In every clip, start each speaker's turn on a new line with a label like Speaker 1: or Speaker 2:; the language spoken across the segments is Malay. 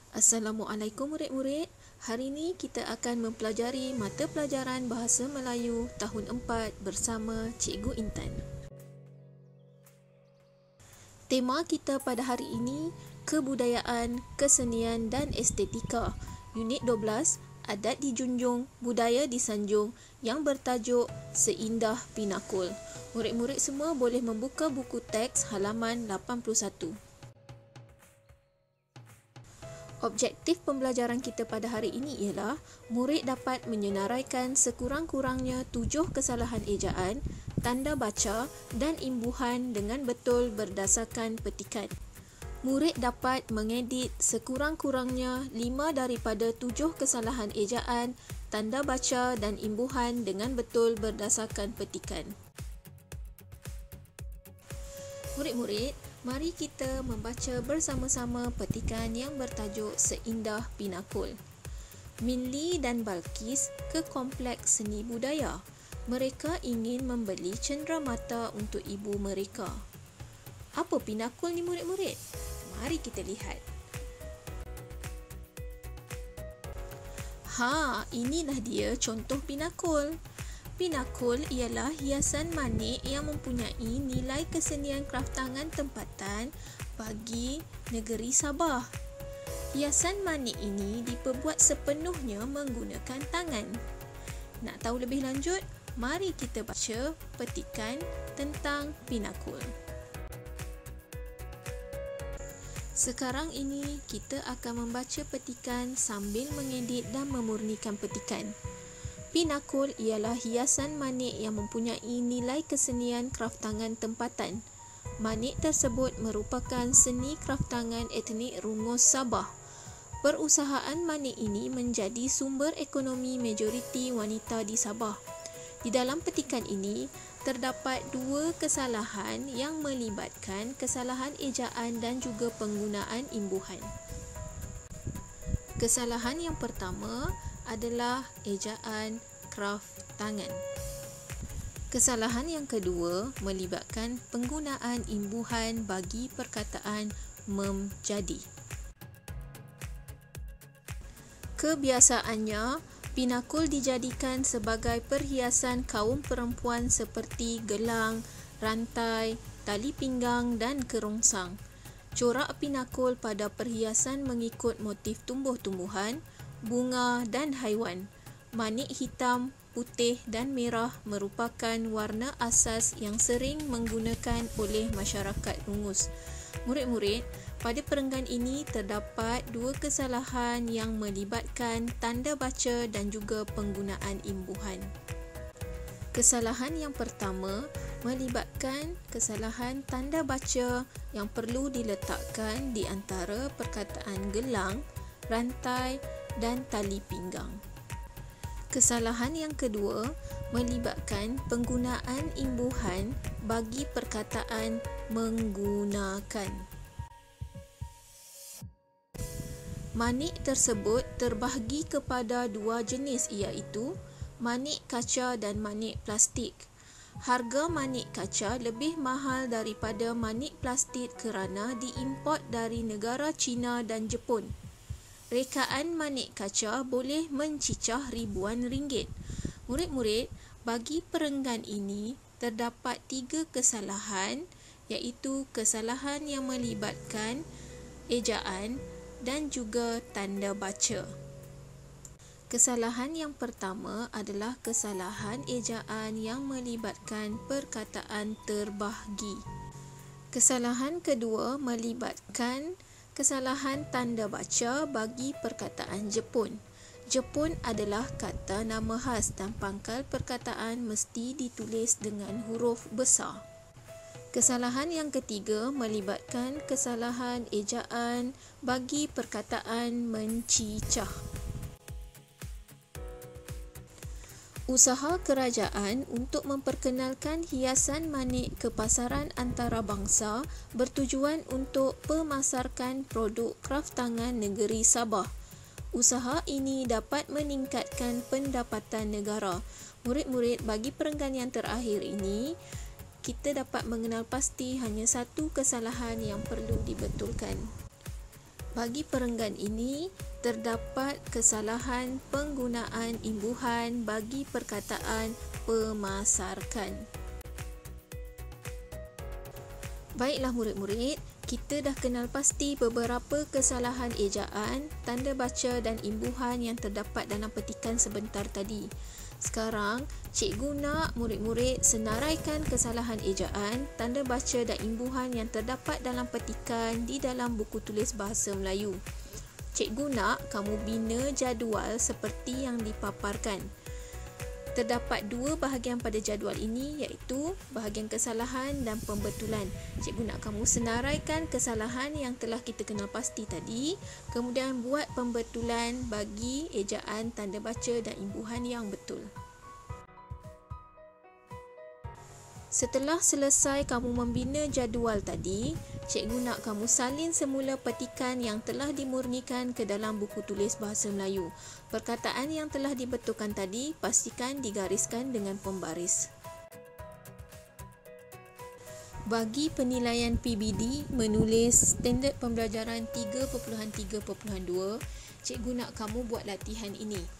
Speaker 1: Assalamualaikum murid-murid. Hari ini kita akan mempelajari mata pelajaran Bahasa Melayu tahun 4 bersama Cikgu Intan. Tema kita pada hari ini, kebudayaan, kesenian dan estetika. Unit 12, adat dijunjung, budaya disanjung yang bertajuk Seindah Pinakul. Murid-murid semua boleh membuka buku teks halaman 81. Objektif pembelajaran kita pada hari ini ialah murid dapat menyenaraikan sekurang-kurangnya 7 kesalahan ejaan, tanda baca dan imbuhan dengan betul berdasarkan petikan. Murid dapat mengedit sekurang-kurangnya 5 daripada 7 kesalahan ejaan, tanda baca dan imbuhan dengan betul berdasarkan petikan. Murid-murid, mari kita membaca bersama-sama petikan yang bertajuk Seindah Pinakul. Minli dan Balkis ke Kompleks Seni Budaya. Mereka ingin membeli cenderamata untuk ibu mereka. Apa pinakul ni murid-murid? Mari kita lihat. Inilah dia contoh pinakul. Pinakul ialah hiasan manik yang mempunyai nilai kesenian kraftangan tempatan bagi negeri Sabah. Hiasan manik ini diperbuat sepenuhnya menggunakan tangan. Nak tahu lebih lanjut? Mari kita baca petikan tentang pinakul. Sekarang ini kita akan membaca petikan sambil mengedit dan memurnikan petikan. Pinakul ialah hiasan manik yang mempunyai nilai kesenian kraftangan tempatan. Manik tersebut merupakan seni kraftangan etnik Rungus Sabah. Perusahaan manik ini menjadi sumber ekonomi majoriti wanita di Sabah. Di dalam petikan ini, terdapat 2 kesalahan yang melibatkan kesalahan ejaan dan juga penggunaan imbuhan. Kesalahan yang pertama adalah ejaan kraftangan. Kesalahan yang kedua melibatkan penggunaan imbuhan bagi perkataan menjadi. Kebiasaannya, pinakul dijadikan sebagai perhiasan kaum perempuan seperti gelang, rantai, tali pinggang dan kerongsang. Corak pinakul pada perhiasan mengikut motif tumbuh-tumbuhan, bunga dan haiwan. Manik hitam, putih dan merah merupakan warna asas yang sering menggunakan oleh masyarakat Rungus. Murid-murid, pada perenggan ini terdapat 2 kesalahan yang melibatkan tanda baca dan juga penggunaan imbuhan. Kesalahan yang pertama melibatkan kesalahan tanda baca yang perlu diletakkan di antara perkataan gelang, rantai dan tali pinggang. Kesalahan yang kedua melibatkan penggunaan imbuhan bagi perkataan menggunakan. Manik tersebut terbahagi kepada 2 jenis iaitu manik kaca dan manik plastik. Harga manik kaca lebih mahal daripada manik plastik kerana diimport dari negara China dan Jepun. Rekaan manik kaca boleh mencicah ribuan ringgit. Murid-murid, bagi perenggan ini terdapat 3 kesalahan iaitu kesalahan yang melibatkan ejaan dan juga tanda baca. Kesalahan yang pertama adalah kesalahan ejaan yang melibatkan perkataan terbahagi. Kesalahan kedua melibatkan kesalahan tanda baca bagi perkataan Jepun. Jepun adalah kata nama khas dan pangkal perkataan mesti ditulis dengan huruf besar. Kesalahan yang ketiga melibatkan kesalahan ejaan bagi perkataan mencicah. Usaha kerajaan untuk memperkenalkan hiasan manik ke pasaran antarabangsa bertujuan untuk pemasarkan produk kraftangan negeri Sabah. Usaha ini dapat meningkatkan pendapatan negara. Murid-murid, bagi perenggan yang terakhir ini, kita dapat mengenal pasti hanya 1 kesalahan yang perlu dibetulkan. Bagi perenggan ini, terdapat kesalahan penggunaan imbuhan bagi perkataan pemasarkan. Baiklah murid-murid, kita dah kenal pasti beberapa kesalahan ejaan, tanda baca dan imbuhan yang terdapat dalam petikan sebentar tadi. Sekarang, cikgu nak murid-murid senaraikan kesalahan ejaan, tanda baca dan imbuhan yang terdapat dalam petikan di dalam buku tulis bahasa Melayu. Cikgu nak kamu bina jadual seperti yang dipaparkan. Terdapat dua bahagian pada jadual ini, iaitu bahagian kesalahan dan pembetulan. Cikgu nak kamu senaraikan kesalahan yang telah kita kenal pasti tadi, kemudian buat pembetulan bagi ejaan, tanda baca dan imbuhan yang betul. Setelah selesai kamu membina jadual tadi, cikgu nak kamu salin semula petikan yang telah dimurnikan ke dalam buku tulis bahasa Melayu. Perkataan yang telah dibetulkan tadi, pastikan digariskan dengan pembaris. Bagi penilaian PBD menulis standard pembelajaran 3.3.2, cikgu nak kamu buat latihan ini.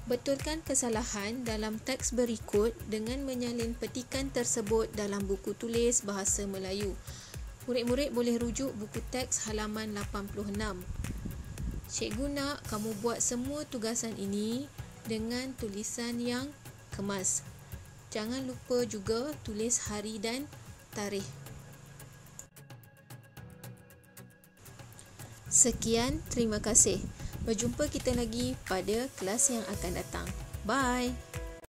Speaker 1: Betulkan kesalahan dalam teks berikut dengan menyalin petikan tersebut dalam buku tulis bahasa Melayu. Murid-murid boleh rujuk buku teks halaman 86. Cikgu nak kamu buat semua tugasan ini dengan tulisan yang kemas. Jangan lupa juga tulis hari dan tarikh. Sekian, terima kasih. Berjumpa kita lagi pada kelas yang akan datang. Bye!